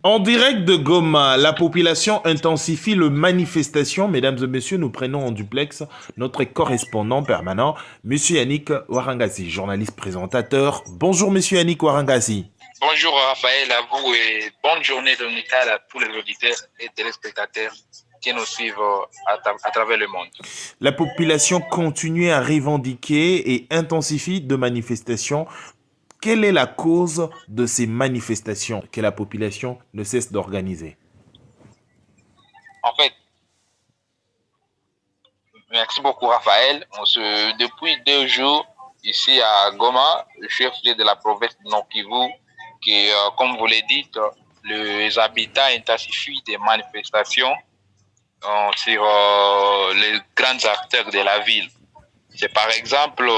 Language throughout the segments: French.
En direct de Goma, la population intensifie le manifestation. Mesdames et messieurs, nous prenons en duplex notre correspondant permanent, Monsieur Yannick Warangasi, journaliste présentateur. Bonjour Monsieur Yannick Warangasi. Bonjour Raphaël, à vous et bonne journée dominicale à tous les auditeurs et téléspectateurs qui nous suivent à travers le monde. La population continue à revendiquer et intensifie de manifestations. Quelle est la cause de ces manifestations que la population ne cesse d'organiser? En fait, merci beaucoup Raphaël. Depuis 2 jours, ici à Goma, le chef-lieu de la province de Nord-Kivu, qui, comme vous l'avez dit, les habitants intensifient des manifestations sur les grands acteurs de la ville. C'est par exemple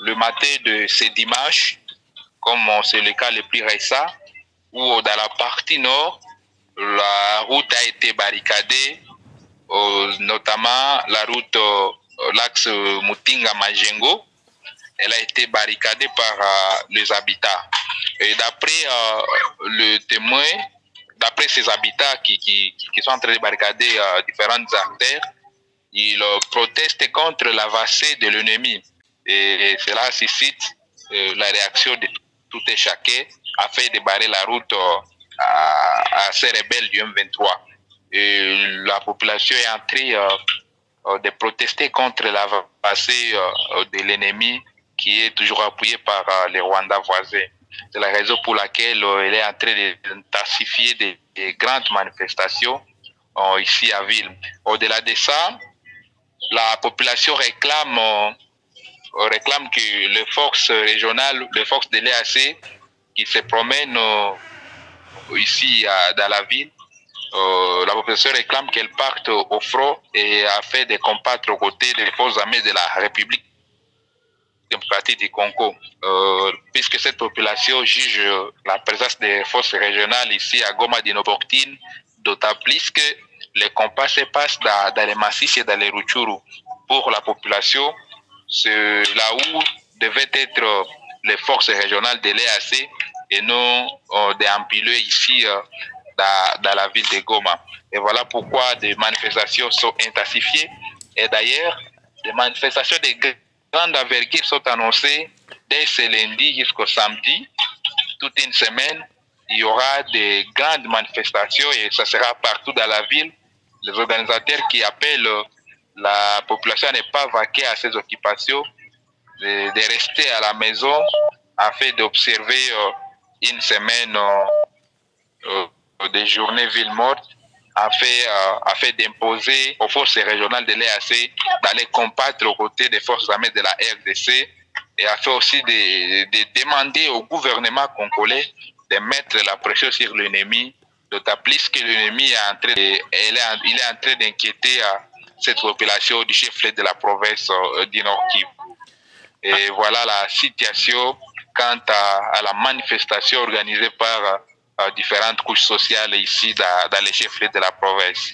le matin de ce dimanche, comme c'est le cas le plus récent, où dans la partie nord, la route a été barricadée, notamment la route, l'axe Mutinga-Majengo, elle a été barricadée par les habitants. Et d'après le témoin, d'après ces habitants qui sont en train de barricader différents acteurs, ils protestent contre l'avancée de l'ennemi. Et cela suscite la réaction de tout et chacun afin de barrer la route à ces rebelles du M23. Et la population est en train de protester contre l'avancée de l'ennemi qui est toujours appuyé par les Rwandais voisins. C'est la raison pour laquelle elle est en train d'intensifier des grandes manifestations ici à Ville. Au-delà de ça, la population réclame que les forces régionales, les forces de l'EAC qui se promènent ici dans la ville, la population réclame qu'elles partent au front et afin de combattre aux côtés des forces armées de la République démocratique du Congo, puisque cette population juge la présence des forces régionales ici à Goma d'inopportune, d'autant plus que les combats se passent dans les massifs et dans les Rutshuru. Pour la population, c'est là où devaient être les forces régionales de l'EAC et non d'empiler ici dans la ville de Goma. Et voilà pourquoi des manifestations sont intensifiées. Et d'ailleurs, des manifestations de grande envergure sont annoncées dès ce lundi jusqu'au samedi. Toute une semaine, il y aura des grandes manifestations et ça sera partout dans la ville. Les organisateurs qui appellent la population à ne pas vaquer à ses occupations, de rester à la maison afin d'observer une semaine de journée ville morte, afin d'imposer aux forces régionales de l'EAC d'aller combattre aux côtés des forces armées de la RDC et afin aussi de demander au gouvernement congolais de mettre la pression sur l'ennemi, d'autant plus que l'ennemi il est en train d'inquiéter cette population du chef de la province du Nord Kivu. Et voilà la situation quant à la manifestation organisée par différentes couches sociales ici dans les chefs-lieux de la province.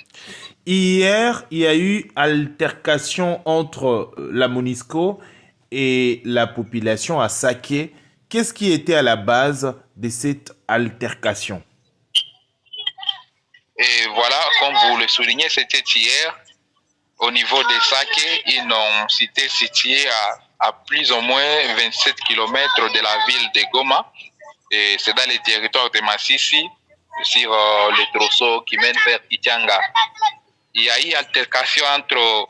Hier, il y a eu altercation entre la MONUSCO et la population à Saké. Qu'est-ce qui était à la base de cette altercation? Et voilà, comme vous le soulignez, c'était hier au niveau de Saké, une cité située à plus ou moins 27 km de la ville de Goma. Et c'est dans les territoires de Massissi, sur les trosseaux qui mènent vers Kichanga. Il y a eu altercation entre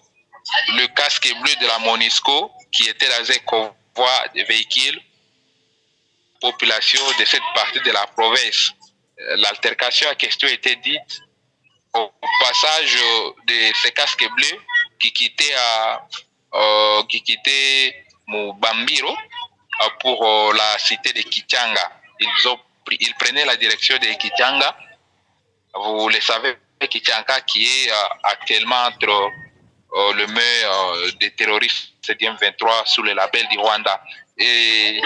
le casque bleu de la MONUSCO, qui était dans un convoi de véhicules, population de cette partie de la province. L'altercation en question était dite au passage de ces casques bleus qui quittaient Mubambiro pour la cité de Kichanga. Ils prenaient la direction de Kichanga. Vous le savez, Kichanga qui est actuellement entre le main des terroristes du M23 sous le label du Rwanda. Et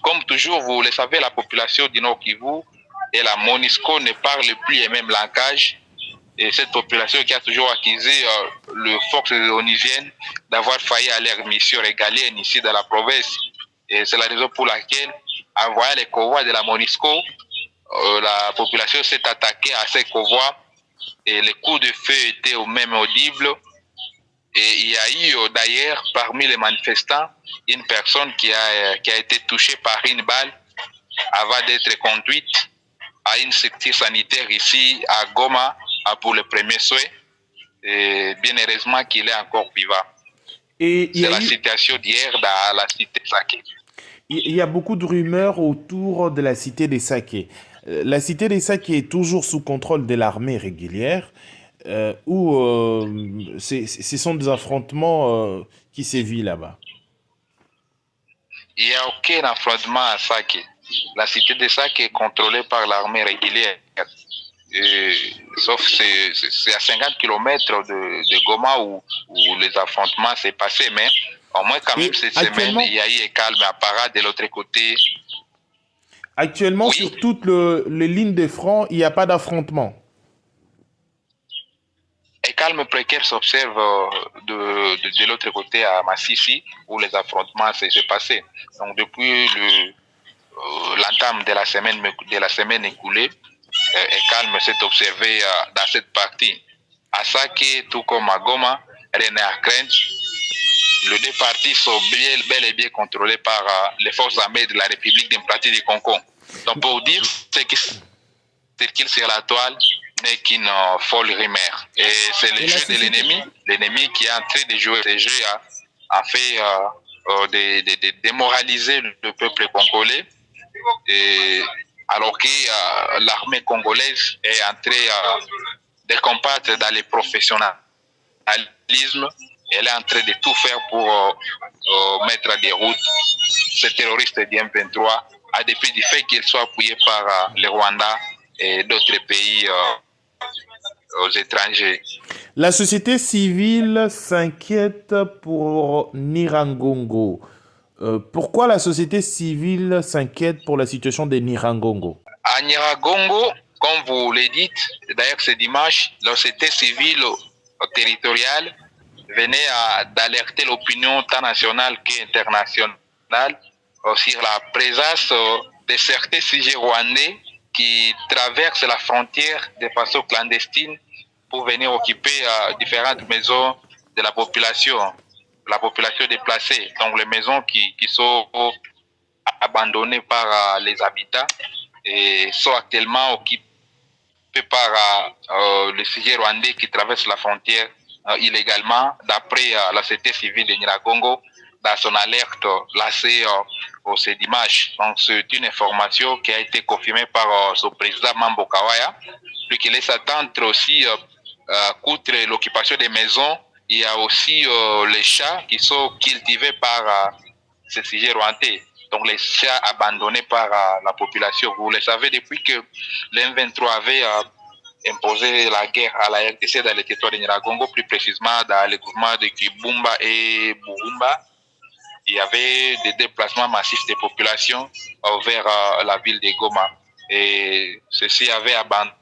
comme toujours, vous le savez, la population du Nord Kivu et la MONUSCO ne parlent plus le même langage. Et cette population qui a toujours accusé les forces onusiennes d'avoir failli à leur mission régalienne ici dans la province. Et c'est la raison pour laquelle, en voyant les convois de la MONUSCO, la population s'est attaquée à ces convois et les coups de feu étaient au même audibles. Et il y a eu d'ailleurs parmi les manifestants une personne qui a été touchée par une balle avant d'être conduite à une structure sanitaire ici à Goma pour le premier soin. Et bien heureusement qu'il est encore vivant. C'est la situation d'hier dans la cité Saké. Il y a beaucoup de rumeurs autour de la cité des Saké. La cité des Saké est toujours sous contrôle de l'armée régulière ou ce sont des affrontements qui sévissent là-bas? Il n'y a aucun affrontement à Saké. La cité des Saké est contrôlée par l'armée régulière. Sauf c'est à 50 km de Goma où les affrontements s'est passé, mais au moins quand même cette semaine, il y a eu un calme apparent de l'autre côté. Actuellement, oui, sur toutes les lignes de front, il n'y a pas d'affrontement. Un calme précaire s'observe de l'autre côté à Massissi, où les affrontements s'est passé. Donc depuis l'entame de la semaine écoulée, un calme s'est observé dans cette partie. À Saké, tout comme à Goma, rien n'est à craindre. Les deux parties sont bel et bien contrôlées par les forces armées de la République démocratique du Congo. Donc pour dire, c'est qu'il sur la toile n'est qu'une folle rumeur. Et c'est le jeu de l'ennemi qui est en train de jouer ce jeu a fait de démoraliser le peuple congolais. Et alors que l'armée congolaise est en train de combattre dans le professionnalisme, elle est en train de tout faire pour mettre à des routes ces terroristes du M23, à dépit du fait qu'ils soient appuyés par le Rwanda et d'autres pays aux étrangers. La société civile s'inquiète pour Nyiragongo. Pourquoi la société civile s'inquiète pour la situation de Nyiragongo? À Nyiragongo, comme vous le dites, d'ailleurs ce dimanche, la société civile territoriale venait d'alerter l'opinion tant nationale qu'internationale sur la présence de certains sujets rwandais qui traversent la frontière de façon clandestine pour venir occuper différentes maisons de la population déplacée. Donc les maisons qui sont abandonnées par les habitants et sont actuellement occupées par les sujets rwandais qui traversent la frontière illégalement, d'après la société civile de Nyiragongo, dans son alerte lancée ce dimanche. Donc c'est une information qui a été confirmée par son président Mambo Kawaya, lui qui laisse attendre aussi, outre l'occupation des maisons, il y a aussi les chats qui sont cultivés par ces sujets rwandais. Donc les chats abandonnés par la population. Vous le savez, depuis que l'M23 avait imposé la guerre à la RDC dans le territoire de Nyiragongo, plus précisément dans les groupements de Kibumba et Burumba, il y avait des déplacements massifs des populations vers la ville de Goma. Et ceux-ci avaient abandonné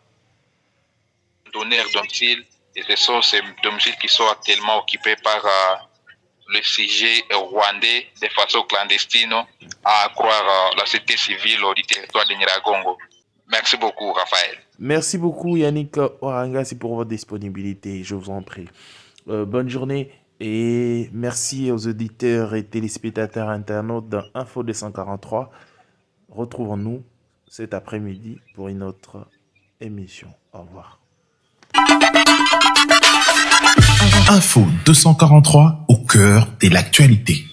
leur domicile, et ce sont ces domiciles qui sont actuellement occupés par le sujet rwandais de façon clandestine, à croire la société civile du territoire de Nyiragongo. Merci beaucoup, Raphaël. Merci beaucoup, Yannick Ouarangasi, pour votre disponibilité. Je vous en prie. Bonne journée et merci aux auditeurs et téléspectateurs internautes d'Info 243. Retrouvons-nous cet après-midi pour une autre émission. Au revoir. Info 243 au cœur de l'actualité.